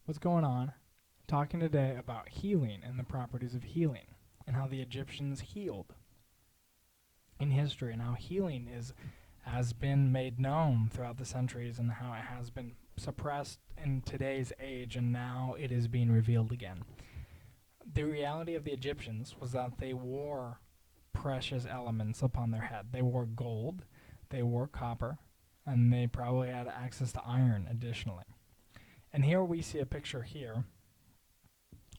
What's going on? Talking today about healing and the properties of healing and how the Egyptians healed in history and how healing has been made known throughout the centuries and how it has been suppressed in today's age and now it is being revealed again. The reality of the Egyptians was that they wore precious elements upon their head. They wore gold, they wore copper, and they probably had access to iron additionally. And here we see a picture here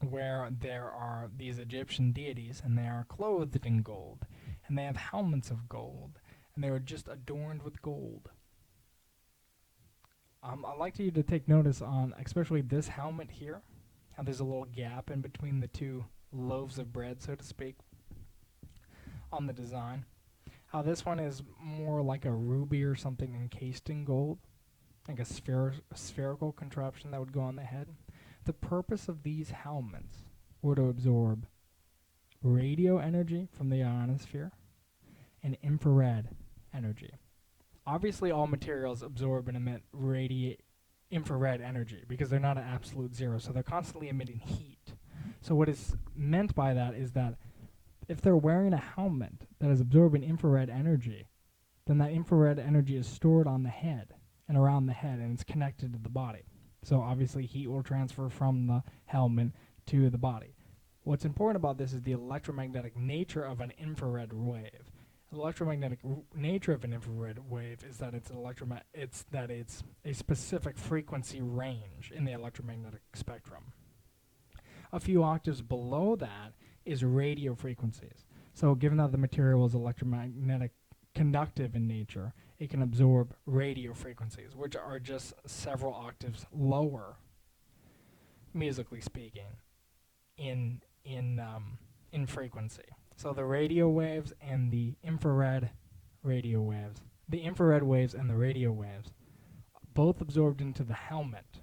where there are these Egyptian deities and they are clothed in gold and they have helmets of gold and they are just adorned with gold. I'd like you to take notice on especially this helmet here, how there's a little gap in between the two loaves of bread, so to speak, on the design. How this one is more like a ruby or something encased in gold, like a spherical contraption that would go on the head. The purpose of these helmets were to absorb radio energy from the ionosphere and infrared energy. Obviously, all materials absorb and emit infrared energy because they're not at absolute zero, so they're constantly emitting heat. So what is meant by that is that if they're wearing a helmet that is absorbing infrared energy, then that infrared energy is stored on the head and around the head, and it's connected to the body. So obviously heat will transfer from the helmet to the body. What's important about this is the electromagnetic nature of an infrared wave. The electromagnetic nature of an infrared wave is that it's a specific frequency range in the electromagnetic spectrum. A few octaves below that is radio frequencies. So given that the material is electromagnetic conductive in nature, it can absorb radio frequencies, which are just several octaves lower, musically speaking, in frequency. So the radio waves and the infrared radio waves, the infrared waves and the radio waves, both absorbed into the helmet,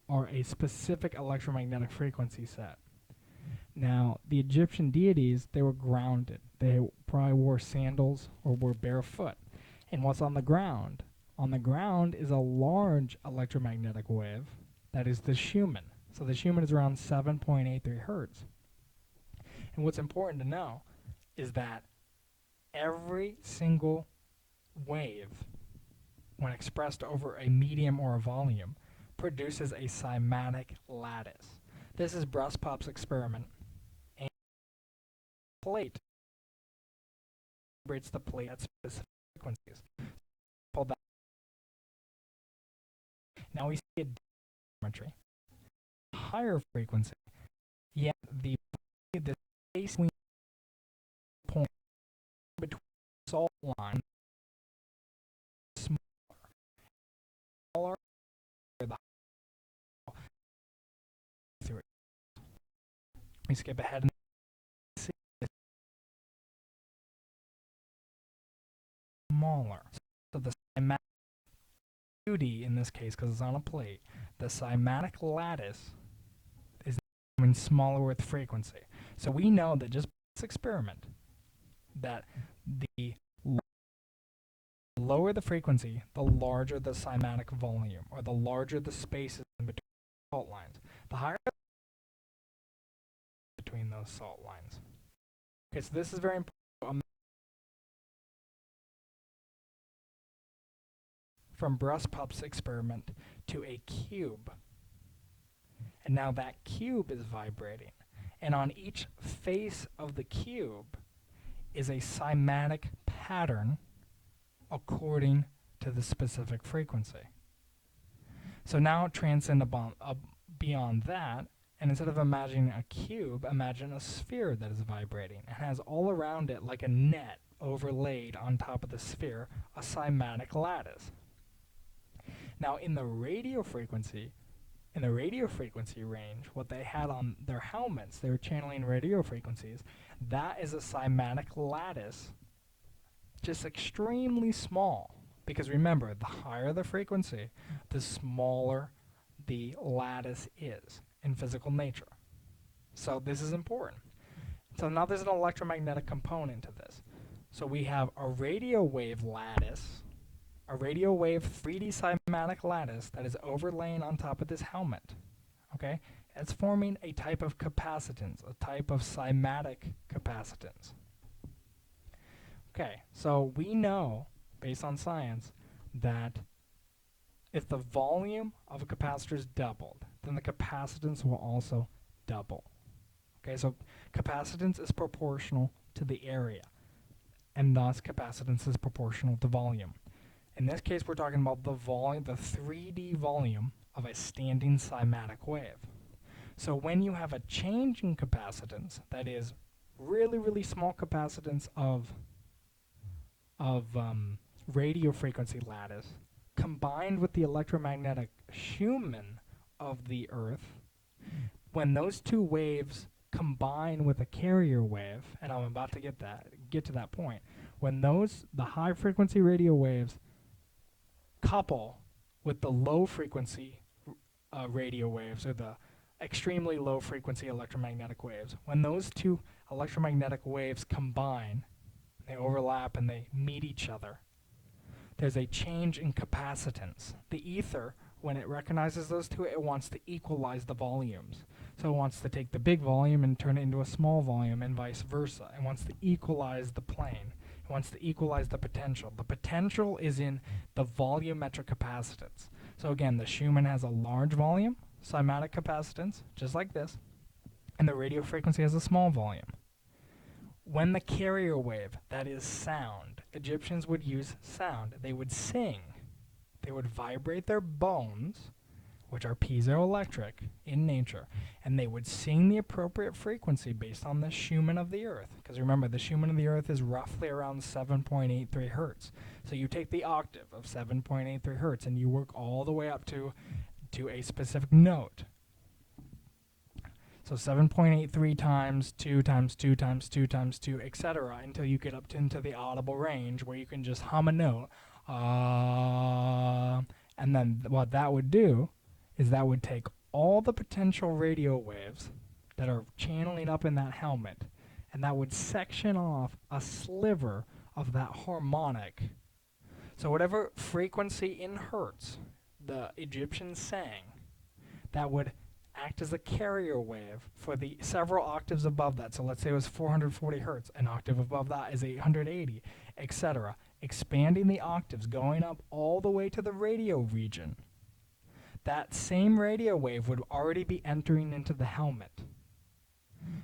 are a specific electromagnetic frequency set. Now, the Egyptian deities, they were grounded. They probably wore sandals or were barefoot. And what's on the ground? On the ground is a large electromagnetic wave that is the Schumann. So the Schumann is around 7.83 hertz. And what's important to know is that every single wave, when expressed over a medium or a volume, produces a cymatic lattice. This is Brustpop's experiment. And plate vibrates the plate at specific frequencies. Now we see a geometry, higher frequency, yet the space between point between salt line smaller the through it. We skip ahead and see smaller. So the cymatic beauty in this case, because it's on a plate, the cymatic lattice is becoming smaller with frequency. So we know that just this experiment, that the lower the frequency, the larger the cymatic volume, or the larger the spaces in between salt lines. The higher between those salt lines. Okay, so this is very important. From Brustpop's experiment to a cube. And now that cube is vibrating. And on each face of the cube is a cymatic pattern according to the specific frequency. So now transcend beyond that, and instead of imagining a cube, imagine a sphere that is vibrating and has all around it, like a net overlaid on top of the sphere, a cymatic lattice. Now in the radio frequency range, what they had on their helmets, they were channeling radio frequencies. That is a cymatic lattice, just extremely small. Because remember, the higher the frequency, the smaller the lattice is in physical nature. So this is important. So now there's an electromagnetic component to this. So we have a radio wave lattice, a radio wave 3D cymatic lattice that is overlaying on top of this helmet. Okay? It's forming a type of capacitance, a type of cymatic capacitance. Okay, so we know, based on science, that if the volume of a capacitor is doubled, then the capacitance will also double. Okay, so capacitance is proportional to the area, and thus capacitance is proportional to volume. In this case, we're talking about the volume, the 3D volume of a standing cymatic wave. So when you have a change in capacitance, that is really, really small capacitance of radio frequency lattice, combined with the electromagnetic Schumann of the Earth, when those two waves combine with a carrier wave, and I'm about to get to that point, when the high frequency radio waves couple with the low frequency radio waves, or the extremely low frequency electromagnetic waves, when those two electromagnetic waves combine, they overlap and they meet each other, there's a change in capacitance. The ether, when it recognizes those two, it wants to equalize the volumes. So it wants to take the big volume and turn it into a small volume, and vice versa. It wants to equalize the plane. It wants to equalize the potential. The potential is in the volumetric capacitance. So again, the Schumann has a large volume, cymatic capacitance, just like this, and the radio frequency has a small volume. When the carrier wave, that is sound, Egyptians would use sound. They would sing. They would vibrate their bones, which are piezoelectric in nature, and they would sing the appropriate frequency based on the Schumann of the Earth. Because remember, the Schumann of the Earth is roughly around 7.83 hertz. So you take the octave of 7.83 hertz and you work all the way up to a specific note. So 7.83 times 2 times 2 times 2 times 2, etc., until you get up into the audible range where you can just hum a note. And then what that would do is that would take all the potential radio waves that are channeling up in that helmet, and that would section off a sliver of that harmonic. So whatever frequency in hertz the Egyptians sang, that would act as a carrier wave for the several octaves above that. So let's say it was 440 hertz. An octave above that is 880, etc. Expanding the octaves, going up all the way to the radio region. That same radio wave would already be entering into the helmet.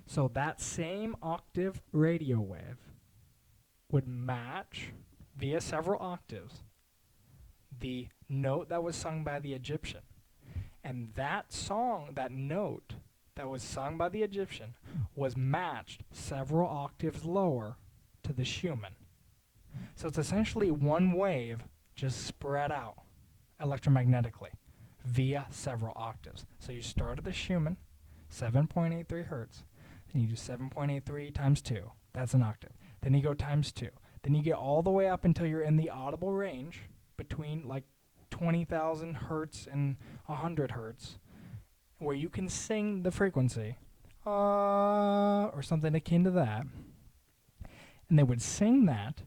So that same octave radio wave would match, via several octaves, the note that was sung by the Egyptian. And that song, that note that was sung by the Egyptian, was matched several octaves lower to the Schumann. So it's essentially one wave just spread out electromagnetically via several octaves. So you start at the Schumann, 7.83 hertz, then you do 7.83 times 2. That's an octave. Then you go times 2. Then you get all the way up until you're in the audible range between like 20,000 hertz and 100 hertz, where you can sing the frequency, or something akin to that. And they would sing that,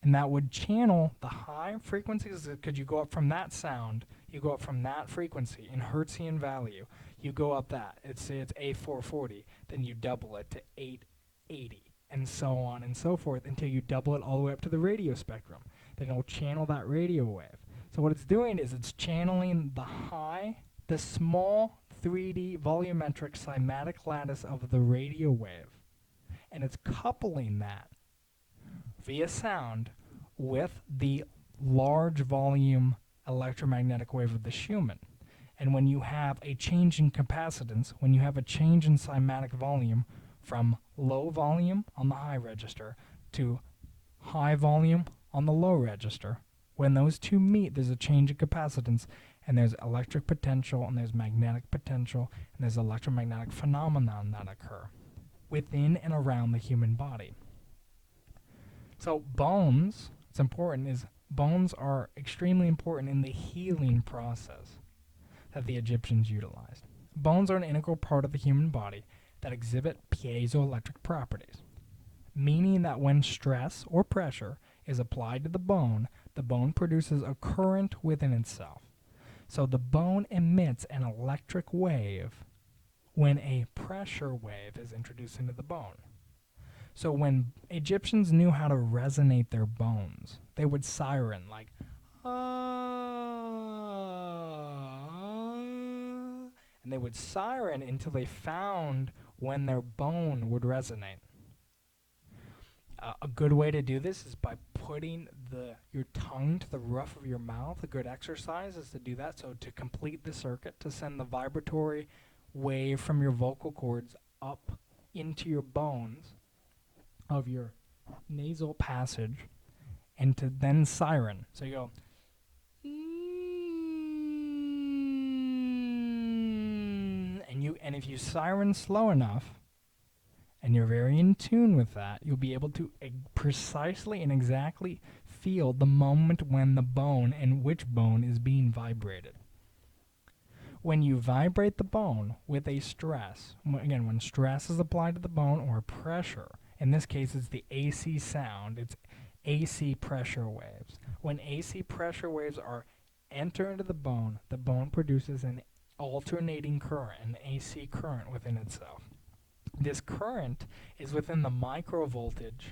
and that would channel the high frequencies, because you go up from that sound, you go up from that frequency in Hertzian value, you go up that. It's A440, then you double it to 880, and so on and so forth until you double it all the way up to the radio spectrum. Then it'll channel that radio wave. So what it's doing is it's channeling the small 3D volumetric cymatic lattice of the radio wave, and it's coupling that via sound with the large volume electromagnetic wave of the Schumann. And when you have a change in capacitance, when you have a change in cymatic volume from low volume on the high register to high volume on the low register, when those two meet, there's a change in capacitance, and there's electric potential, and there's magnetic potential, and there's electromagnetic phenomenon that occur within and around the human body. So bones, it's important, is bones are extremely important in the healing process that the Egyptians utilized. Bones are an integral part of the human body that exhibit piezoelectric properties, meaning that when stress or pressure is applied to the bone produces a current within itself. So the bone emits an electric wave when a pressure wave is introduced into the bone. So when Egyptians knew how to resonate their bones, they would siren like, ah, and they would siren until they found when their bone would resonate. A good way to do this is by putting your tongue to the roof of your mouth. A good exercise is to do that. So to complete the circuit, to send the vibratory wave from your vocal cords up into your bones of your nasal passage, and to then siren. So you go, and if you siren slow enough, and you're very in tune with that, you'll be able to precisely and exactly feel the moment when the bone and which bone is being vibrated. When you vibrate the bone with a stress, again, when stress is applied to the bone or pressure, in this case it's the AC sound, it's AC pressure waves. When AC pressure waves enter into the bone produces an alternating current, an AC current within itself. This current is within the microvoltage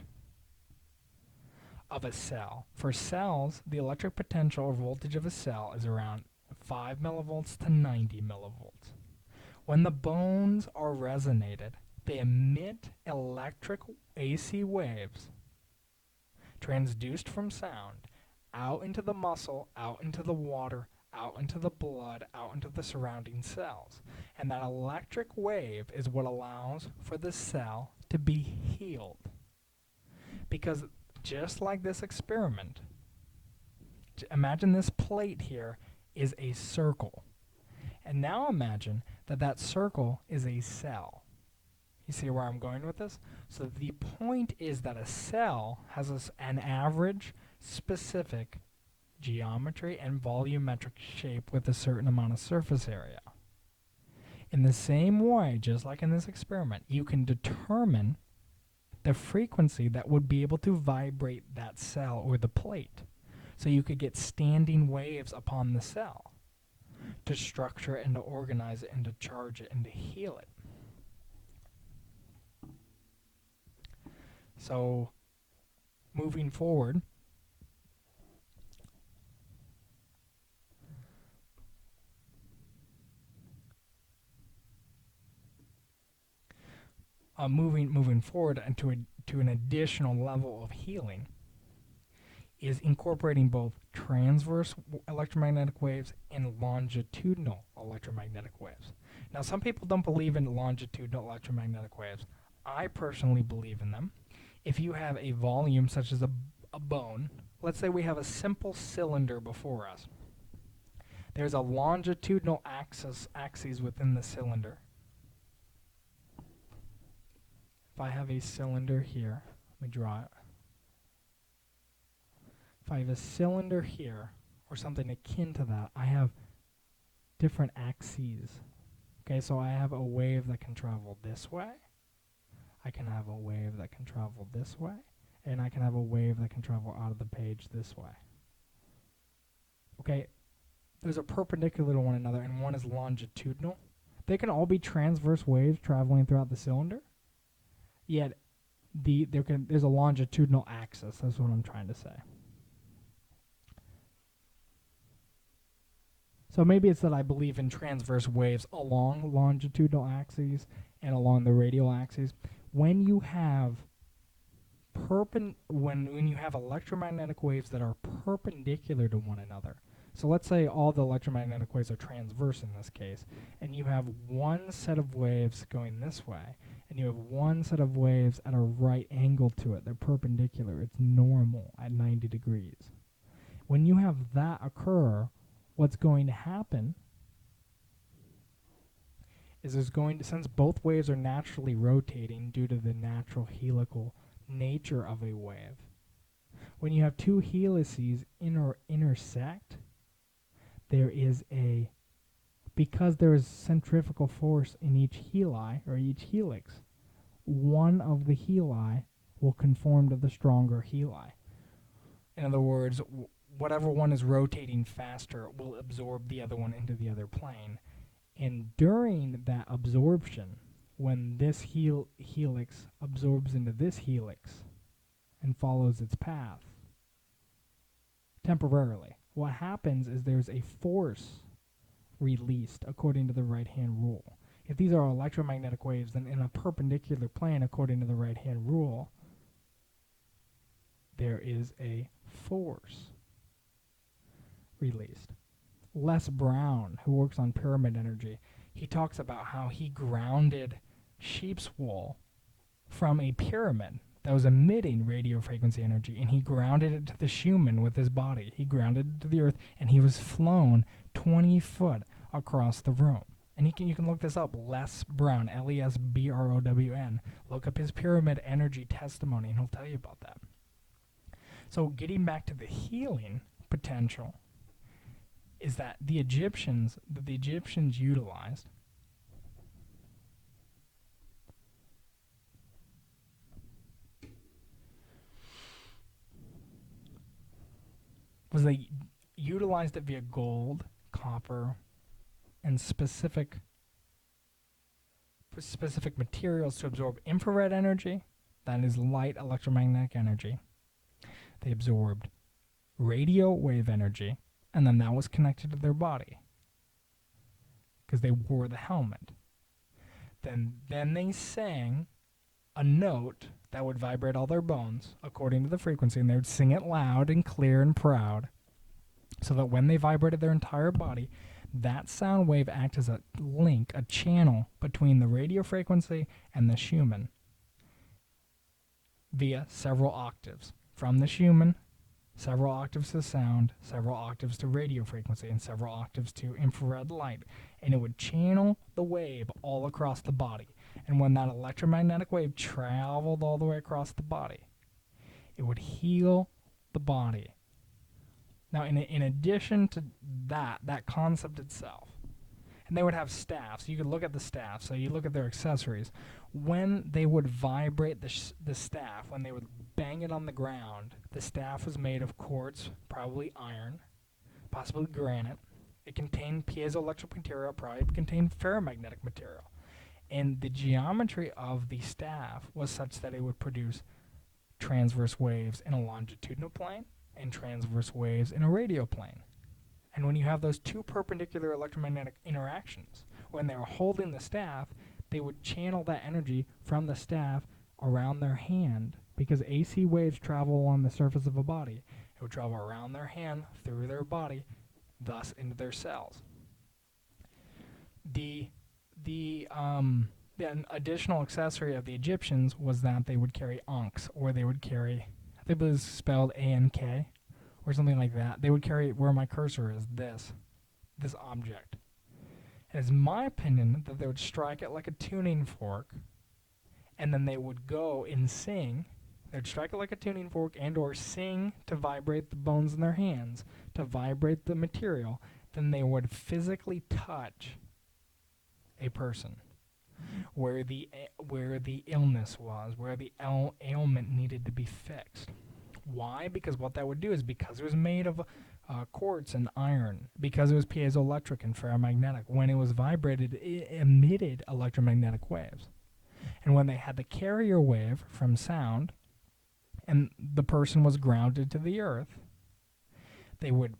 of a cell. For cells, the electric potential or voltage of a cell is around 5 millivolts to 90 millivolts. When the bones are resonated, they emit electric AC waves transduced from sound out into the muscle, out into the water, out into the blood, out into the surrounding cells. And that electric wave is what allows for the cell to be healed. Because just like this experiment, imagine this plate here is a circle. And now imagine that circle is a cell. You see where I'm going with this? So the point is that a cell has an average specific geometry and volumetric shape with a certain amount of surface area. In the same way, just like in this experiment, you can determine the frequency that would be able to vibrate that cell or the plate. So you could get standing waves upon the cell to structure it and to organize it and to charge it and to heal it. So moving forward, moving forward into to an additional level of healing is incorporating both transverse electromagnetic waves and longitudinal electromagnetic waves. Now, some people don't believe in longitudinal electromagnetic waves. I personally believe in them. If you have a volume such as a bone, let's say we have a simple cylinder before us. There's a longitudinal axis within the cylinder. If I have a cylinder here, let me draw it. If I have a cylinder here, or something akin to that, I have different axes. Okay, so I have a wave that can travel this way. I can have a wave that can travel this way. And I can have a wave that can travel out of the page this way. Okay, those are perpendicular to one another, and one is longitudinal. They can all be transverse waves traveling throughout the cylinder, yet there's a longitudinal axis. That's what I'm trying to say. So maybe it's that I believe in transverse waves along longitudinal axes and along the radial axes. When you have when you have electromagnetic waves that are perpendicular to one another. So let's say all the electromagnetic waves are transverse in this case, and you have one set of waves going this way, and you have one set of waves at a right angle to it. They're perpendicular. It's normal at 90 degrees. When you have that occur, what's going to happen is since both waves are naturally rotating due to the natural helical nature of a wave, when you have two helices intersect, because there is centrifugal force in each heli or each helix, one of the heli will conform to the stronger heli. In other words, whatever one is rotating faster will absorb the other one into the other plane. And during that absorption, when this helix absorbs into this helix and follows its path temporarily, what happens is there's a force released according to the right-hand rule. If these are electromagnetic waves, then in a perpendicular plane, according to the right-hand rule, there is a force released. Les Brown, who works on pyramid energy, he talks about how he grounded sheep's wool from a pyramid that was emitting radio frequency energy, and he grounded it to the Schumann with his body. He grounded it to the earth, and he was flown 20 foot across the room. And you can look this up, Les Brown, Lesbrown. Look up his pyramid energy testimony, and he'll tell you about that. So getting back to the healing potential is that the Egyptians utilized was they utilized it via gold, copper, and specific materials to absorb infrared energy, that is light electromagnetic energy. They absorbed radio wave energy, and then that was connected to their body because they wore the helmet. Then they sang a note that would vibrate all their bones according to the frequency, and they would sing it loud and clear and proud, so that when they vibrated their entire body, that sound wave acted as a link, a channel between the radio frequency and the Schumann via several octaves. From the Schumann, several octaves to sound, several octaves to radio frequency, and several octaves to infrared light. And it would channel the wave all across the body. And when that electromagnetic wave traveled all the way across the body, it would heal the body. Now, in addition to that concept itself, and they would have staffs. You could look at the staff. So you look at their accessories. When they would vibrate the staff, when they would bang it on the ground, the staff was made of quartz, probably iron, possibly granite. It contained piezoelectric material, probably contained ferromagnetic material. And the geometry of the staff was such that it would produce transverse waves in a longitudinal plane and transverse waves in a radial plane. And when you have those two perpendicular electromagnetic interactions, when they were holding the staff, they would channel that energy from the staff around their hand, because AC waves travel along the surface of a body. It would travel around their hand, through their body, thus into their cells. The additional accessory of the Egyptians was that they would carry ankhs, or they would carry, I think it was spelled A-N-K, or something like that. They would carry, where my cursor is, this object. And it's my opinion that they would strike it like a tuning fork, and then they would go and sing. They'd strike it like a tuning fork and or sing to vibrate the bones in their hands, to vibrate the material. Then they would physically touch a person where the illness was, where the ailment needed to be fixed. Why? Because what that would do is, because it was made of quartz and iron, because it was piezoelectric and ferromagnetic, when it was vibrated, it emitted electromagnetic waves. And when they had the carrier wave from sound, and the person was grounded to the earth, they would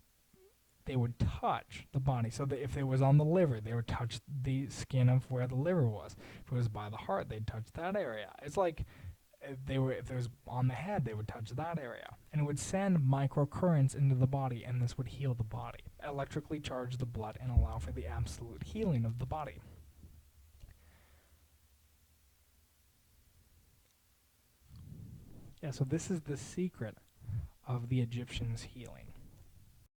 touch the body. So that if it was on the liver, they would touch the skin of where the liver was. If it was by the heart, they'd touch that area. It's like if it was on the head, they would touch that area. And it would send microcurrents into the body, and this would heal the body, electrically charge the blood, and allow for the absolute healing of the body. Yeah, so this is the secret of the Egyptians' healing.